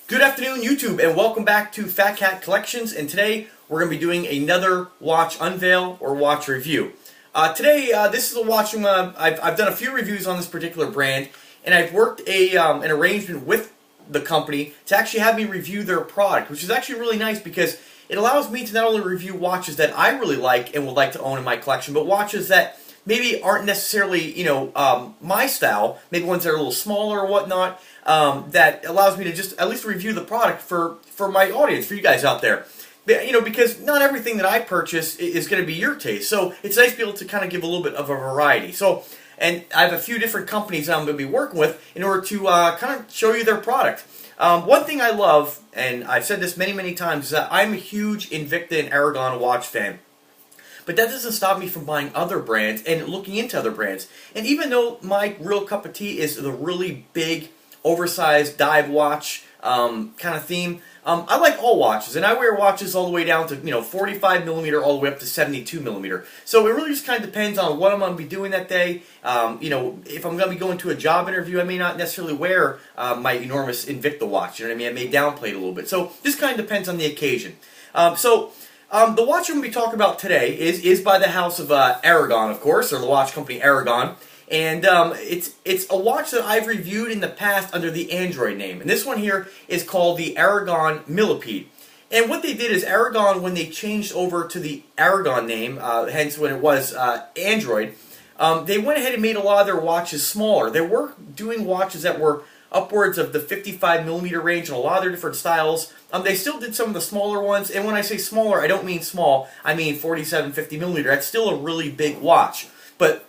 Good afternoon, YouTube, and welcome back to Fat Cat Collections. And today we're going to be doing another watch unveil or watch review. Today, this is a watch. I've done a few reviews on this particular brand, and I've worked an arrangement with the company to actually have me review their product, which is actually really nice because it allows me to not only review watches that I really like and would like to own in my collection, but watches that maybe aren't necessarily, my style, maybe ones that are a little smaller or whatnot, that allows me to just at least review the product for my audience, for you guys out there. Because not everything that I purchase is going to be your taste, so it's nice to be able to kind of give a little bit of a variety. And I have a few different companies that I'm going to be working with in order to kind of show you their product. One thing I love, and I've said this many, many times, is that I'm a huge Invicta and Aragon watch fan. But that doesn't stop me from buying other brands and looking into other brands. And even though my real cup of tea is the really big, oversized dive watch kind of theme, I like all watches. And I wear watches all the way down to 45mm all the way up to 72mm. So it really just kind of depends on what I'm going to be doing that day. If I'm going to be going to a job interview, I may not necessarily wear my enormous Invicta watch. You know what I mean? I may downplay it a little bit. So this kind of depends on the occasion. The watch I'm going to be talking about today is by the house of Aragon, of course, or the watch company Aragon. And it's a watch that I've reviewed in the past under the Android name. And this one here is called the Aragon Millipede. And what they did is Aragon, when they changed over to the Aragon name, hence when it was Android, they went ahead and made a lot of their watches smaller. They were doing watches that were upwards of the 55mm range in a lot of their different styles. They still did some of the smaller ones, and when I say smaller, I don't mean small, I mean 47, 50mm. That's still a really big watch. But,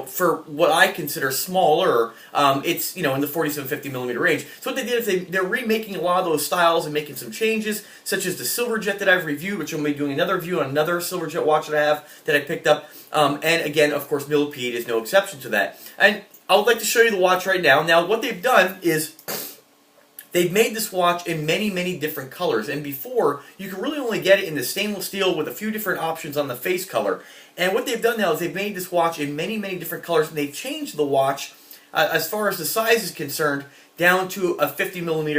for what I consider smaller, it's, in the 47, 50mm range. So what they did is they're remaking a lot of those styles and making some changes, such as the Silverjet that I've reviewed, which I'm going to be doing another review on another Silverjet watch that I have that I picked up. And again, of course, Millipede is no exception to that. And I would like to show you the watch right now. Now, what they've done is they've made this watch in many, many different colors. And before, you could really only get it in the stainless steel with a few different options on the face color. And what they've done now is they've made this watch in many, many different colors, and they've changed the watch, as far as the size is concerned, down to a 50mm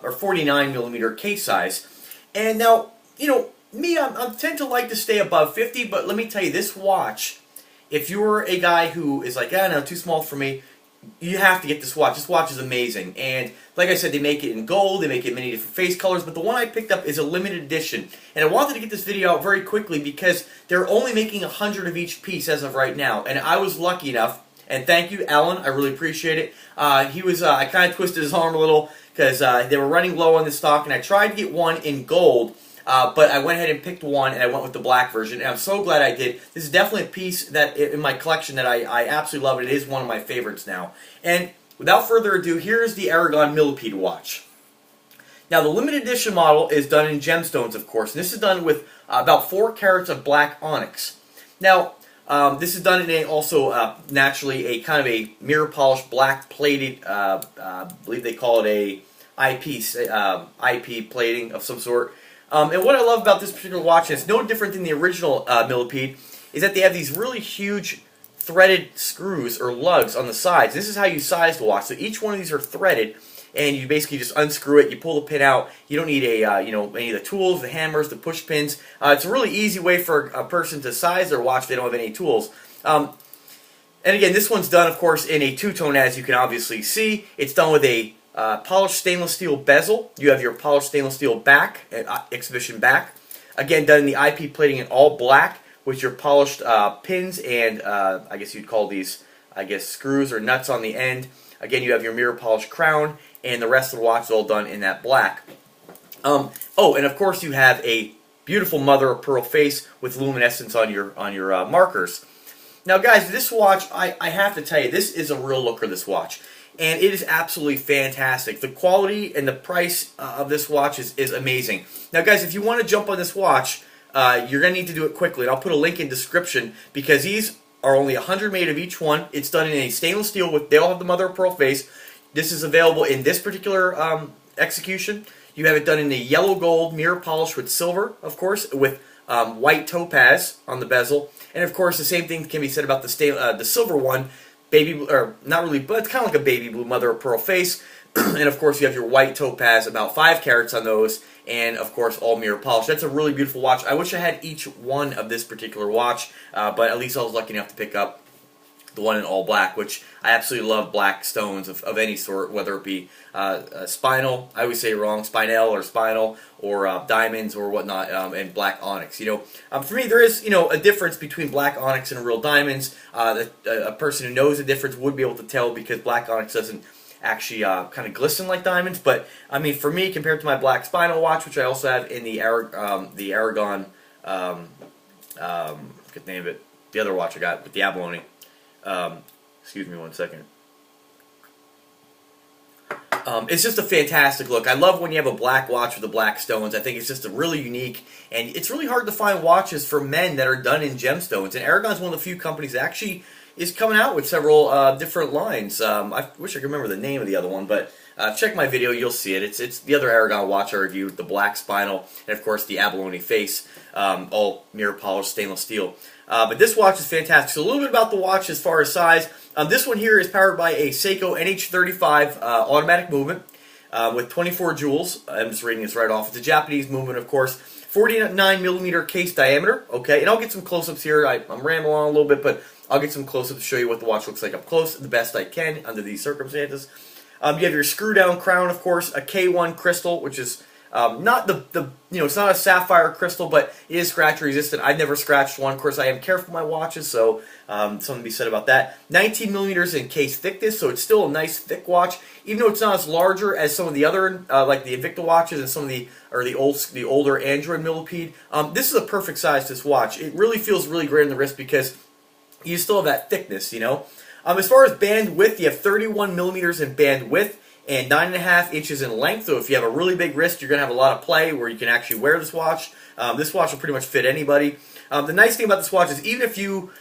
or 49mm case size. And now, me, I tend to like to stay above 50, but let me tell you, this watch, if you're a guy who is like, no, too small for me, you have to get this watch. This watch is amazing. And like I said, they make it in gold, they make it in many different face colors, but the one I picked up is a limited edition. And I wanted to get this video out very quickly because they're only making 100 of each piece as of right now. And I was lucky enough, and thank you, Alan, I really appreciate it. I kind of twisted his arm a little because they were running low on the stock, and I tried to get one in gold. But I went ahead and picked one, and I went with the black version, and I'm so glad I did. This is definitely a piece that in my collection that I absolutely love. It is one of my favorites now. And without further ado, here's the Aragon Millipede watch. Now, the limited edition model is done in gemstones, of course, and this is done with about 4 carats of black onyx. Now, this is done in also naturally a kind of a mirror polished black plated, I believe they call it a IP plating of some sort. And what I love about this particular watch, and it's no different than the original Millipede, is that they have these really huge threaded screws or lugs on the sides. This is how you size the watch. So each one of these are threaded, and you basically just unscrew it. You pull the pin out. You don't need any of the tools, the hammers, the push pins. It's a really easy way for a person to size their watch if they don't have any tools. And again, this one's done, of course, in a two-tone, as you can obviously see. It's done with a polished stainless steel bezel. You have your polished stainless steel back, exhibition back. Again, done in the IP plating in all black with your polished pins and I guess you'd call these, screws or nuts on the end. Again, you have your mirror polished crown, and the rest of the watch is all done in that black. And of course you have a beautiful mother of pearl face with luminescence on your markers. Now, guys, this watch, I have to tell you, this is a real looker, this watch. And it is absolutely fantastic. The quality and the price of this watch is amazing. Now, guys, if you want to jump on this watch, you're going to need to do it quickly. And I'll put a link in description because these are only 100 made of each one. It's done in a stainless steel with, they all have the mother of pearl face. This is available in this particular execution. You have it done in a yellow gold mirror polish with silver, of course, with white topaz on the bezel. And of course, the same thing can be said about the silver one. Baby, or not really, but it's kind of like a baby blue mother of pearl face. And of course you have your white topaz, about 5 carats on those, and of course all mirror polish. That's a really beautiful watch. I wish I had each one of this particular watch, but at least I was lucky enough to pick up the one in all black, which I absolutely love black stones of any sort, whether it be spinal, I always say wrong, spinel or spinal, or diamonds or whatnot, and black onyx. For me, there is a difference between black onyx and real diamonds. A person who knows the difference would be able to tell, because black onyx doesn't actually kind of glisten like diamonds. But I mean, for me, compared to my black spinal watch, which I also have in the Aragon, forget the name of it, the other watch I got with the abalone. Excuse me one second. It's just a fantastic look. I love when you have a black watch with the black stones. I think it's just a really unique, and it's really hard to find watches for men that are done in gemstones. And Aragon's one of the few companies that actually is coming out with several different lines. I wish I could remember the name of the other one, but check my video, you'll see it. It's the other Aragon watch I reviewed, the black spinal, and of course the abalone face, all mirror polished stainless steel. But this watch is fantastic. So a little bit about the watch as far as size. This one here is powered by a Seiko NH35 automatic movement with 24 joules. I'm just reading this right off. It's a Japanese movement, of course. 49mm case diameter. Okay, and I'll get some close-ups here. I'm rambling on a little bit, but I'll get some close-ups to show you what the watch looks like up close, the best I can under these circumstances. You have your screw-down crown, of course, a K1 crystal, which is not it's not a sapphire crystal, but it is scratch resistant. I've never scratched one. Of course, I am careful with my watches, so something to be said about that. 19mm in case thickness, so it's still a nice thick watch, even though it's not as larger as some of the other, like the Invicta watches and some of the older Android Millipede. This is a perfect size to this watch. It really feels really great on the wrist because you still have that thickness, As far as band width, you have 31mm in band width and 9.5 inches in length. So if you have a really big wrist, you're going to have a lot of play where you can actually wear this watch. This watch will pretty much fit anybody. The nice thing about this watch is even if you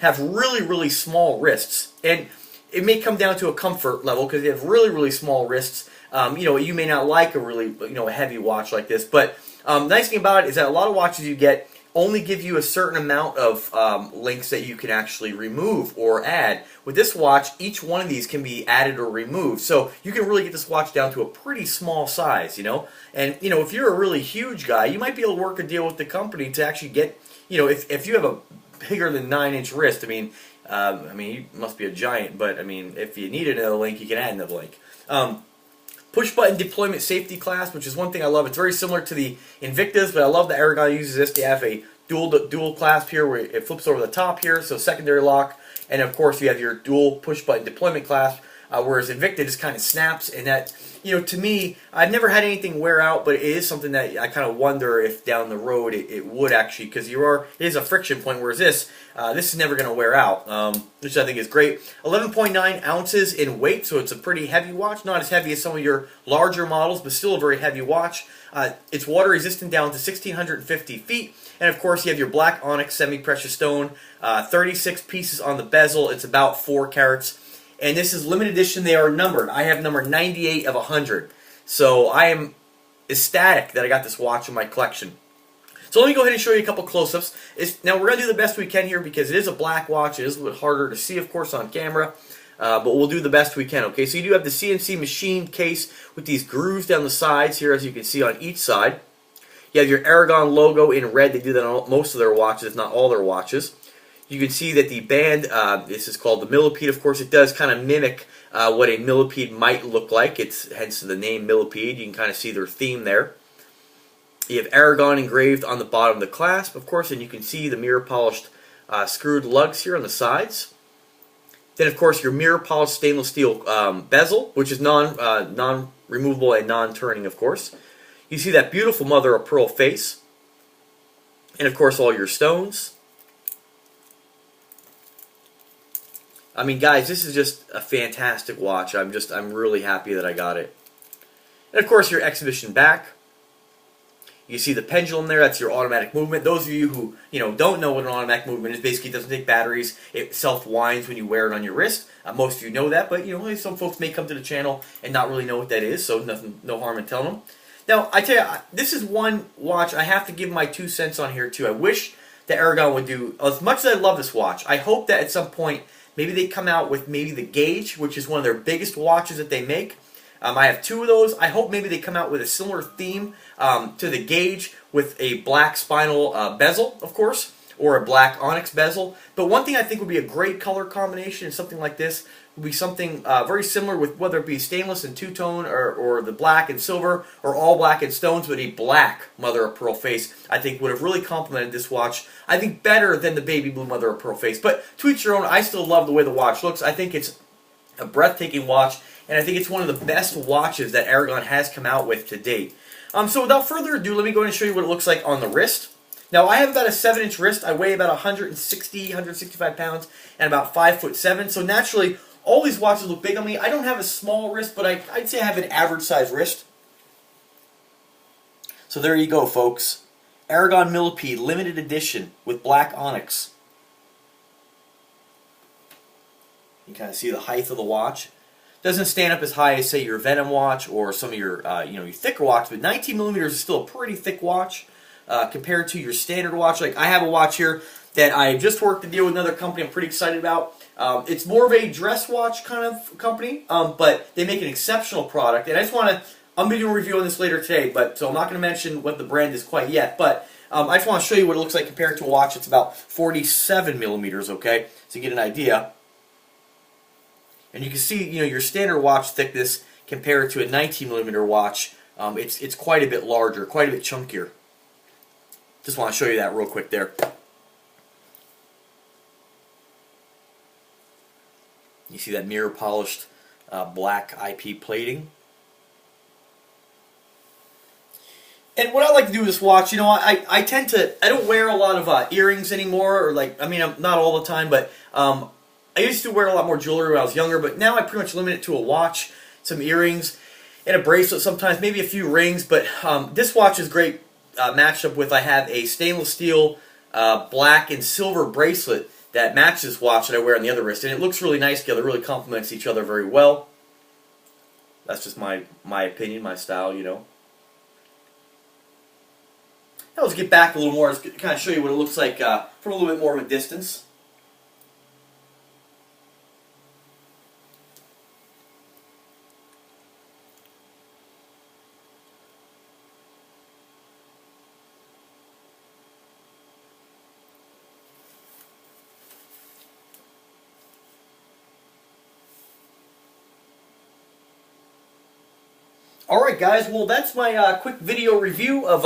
have really, really small wrists, and it may come down to a comfort level because you have really, really small wrists, you may not like a really, a heavy watch like this. But the nice thing about it is that a lot of watches you get only give you a certain amount of links that you can actually remove or add. With this watch, each one of these can be added or removed. So you can really get this watch down to a pretty small size, And, if you're a really huge guy, you might be able to work a deal with the company to actually get, if you have a bigger than 9-inch wrist, you must be a giant, but, if you need another link, you can add another link. Push-button deployment safety clasp, which is one thing I love. It's very similar to the Invictas, but I love that Aragon uses this. They have a dual clasp here where it flips over the top here, so secondary lock. And of course, you have your dual push-button deployment clasp, whereas Invicta just kind of snaps. And that, to me, I've never had anything wear out, but it is something that I kind of wonder if down the road it would actually, because it is a friction point, whereas this is never going to wear out, which I think is great. 11.9 ounces in weight, so it's a pretty heavy watch. Not as heavy as some of your larger models, but still a very heavy watch. It's water resistant down to 1,650 feet. And of course, you have your black onyx semi-precious stone, 36 pieces on the bezel. It's about 4 carats. And this is limited edition. They are numbered. I have number 98 of 100. So I am ecstatic that I got this watch in my collection. So let me go ahead and show you a couple close-ups. Now we're going to do the best we can here because it is a black watch. It is a little bit harder to see, of course, on camera. But we'll do the best we can, okay? So you do have the CNC machined case with these grooves down the sides here, as you can see on each side. You have your Aragon logo in red. They do that on most of their watches, if not all their watches. You can see that the band, this is called the Millipede. Of course, it does kind of mimic what a Millipede might look like. It's hence the name Millipede. You can kind of see their theme there. You have Aragon engraved on the bottom of the clasp, of course, and you can see the mirror-polished screwed lugs here on the sides. Then, of course, your mirror-polished stainless steel bezel, which is non-removable and non-turning, of course. You see that beautiful mother-of-pearl face. And, of course, all your stones. Guys, this is just a fantastic watch. I'm really happy that I got it. And, of course, your exhibition back. You see the pendulum there, that's your automatic movement. Those of you who don't know what an automatic movement is, basically it doesn't take batteries. It self-winds when you wear it on your wrist. Most of you know that, but some folks may come to the channel and not really know what that is, so no harm in telling them. Now, I tell you, this is one watch I have to give my 2 cents on here too. I wish that Aragon would do, as much as I love this watch, I hope that at some point maybe they come out with maybe the Gauge, which is one of their biggest watches that they make. I have 2 of those. I hope maybe they come out with a similar theme to the gauge with a black spinal bezel, of course, or a black onyx bezel. But one thing I think would be a great color combination is something like this. Would be something very similar with whether it be stainless and two-tone or the black and silver or all black and stones, but a black mother of pearl face I think would have really complemented this watch. I think better than the baby blue mother of pearl face. But to each your own, I still love the way the watch looks. I think it's a breathtaking watch, and I think it's one of the best watches that Aragon has come out with to date. So without further ado, let me go ahead and show you what it looks like on the wrist. Now, I have about a 7-inch wrist. I weigh about 160, 165 pounds, and about 5'7". So naturally, all these watches look big on me. I don't have a small wrist, but I'd say I have an average-sized wrist. So there you go, folks. Aragon Millipede limited edition with black onyx. You kind of see the height of the watch. Doesn't stand up as high as, say, your Venom watch or some of your, your thicker watch, but 19 millimeters is still a pretty thick watch compared to your standard watch. Like, I have a watch here that I just worked a deal with another company I'm pretty excited about. It's more of a dress watch kind of company, but they make an exceptional product. And I just want to, I'm going to do a review on this later today, so I'm not going to mention what the brand is quite yet. But I just want to show you what it looks like compared to a watch that's about 47 millimeters, okay? So you get an idea. And you can see, your standard watch thickness compared to a 19 millimeter watch. It's quite a bit larger, quite a bit chunkier. Just want to show you that real quick there. You see that mirror polished black IP plating. And what I like to do with this watch, I tend to, I don't wear a lot of earrings anymore, or I'm not all the time, but I used to wear a lot more jewelry when I was younger, but now I pretty much limit it to a watch, some earrings, and a bracelet sometimes, maybe a few rings, but this watch is great matched up with, I have a stainless steel black and silver bracelet that matches this watch that I wear on the other wrist, and it looks really nice together, really complements each other very well. That's just my opinion, my style, Now let's get back a little more, just kind of show you what it looks like from a little bit more of a distance. Alright guys, well that's my quick video review of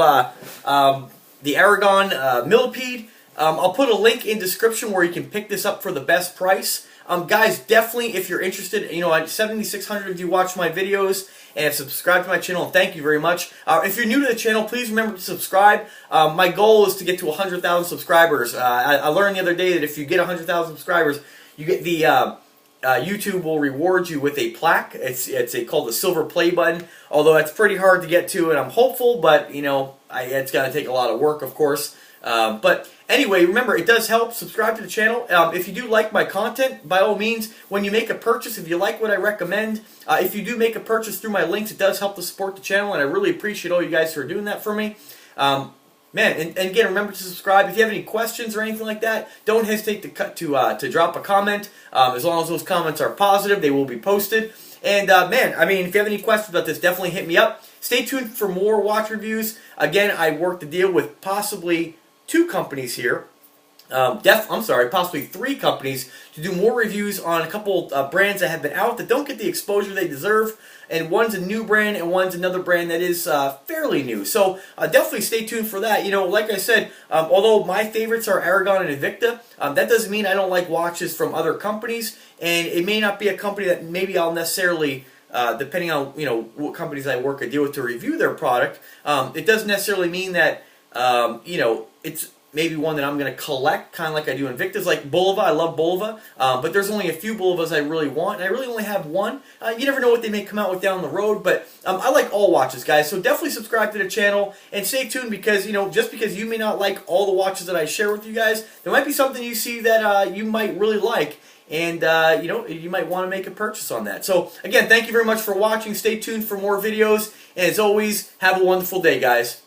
the Aragon Millipede. I'll put a link in description where you can pick this up for the best price. Guys, definitely if you're interested, at 7,600 of you watch my videos and have subscribed to my channel, and thank you very much. If you're new to the channel, please remember to subscribe. My goal is to get to 100,000 subscribers. I learned the other day that if you get 100,000 subscribers, you get the YouTube will reward you with a plaque. It's called the silver play button, although that's pretty hard to get to, and I'm hopeful, but it's going to take a lot of work, of course. But anyway, remember, it does help. Subscribe to the channel. If you do like my content, by all means, when you make a purchase, if you like what I recommend, if you do make a purchase through my links, it does help to support the channel, and I really appreciate all you guys who are doing that for me. Man, and again, remember to subscribe. If you have any questions or anything like that, don't hesitate to drop a comment. As long as those comments are positive, they will be posted. And man, if you have any questions about this, definitely hit me up. Stay tuned for more watch reviews. Again, I worked a deal with possibly 2 companies here. Possibly 3 companies to do more reviews on a couple brands that have been out that don't get the exposure they deserve. And one's a new brand and one's another brand that is fairly new. So definitely stay tuned for that. Like I said, although my favorites are Aragon and Invicta, that doesn't mean I don't like watches from other companies. And it may not be a company that maybe I'll necessarily, depending on what companies I work a deal with to review their product, it doesn't necessarily mean that it's maybe one that I'm going to collect, kind of like I do Invictas, like Bulova. I love Bulova, but there's only a few Bulovas I really want, and I really only have one. You never know what they may come out with down the road, but I like all watches, guys, so definitely subscribe to the channel, and stay tuned because, just because you may not like all the watches that I share with you guys, there might be something you see that you might really like, and you might want to make a purchase on that. So, again, thank you very much for watching. Stay tuned for more videos, and as always, have a wonderful day, guys.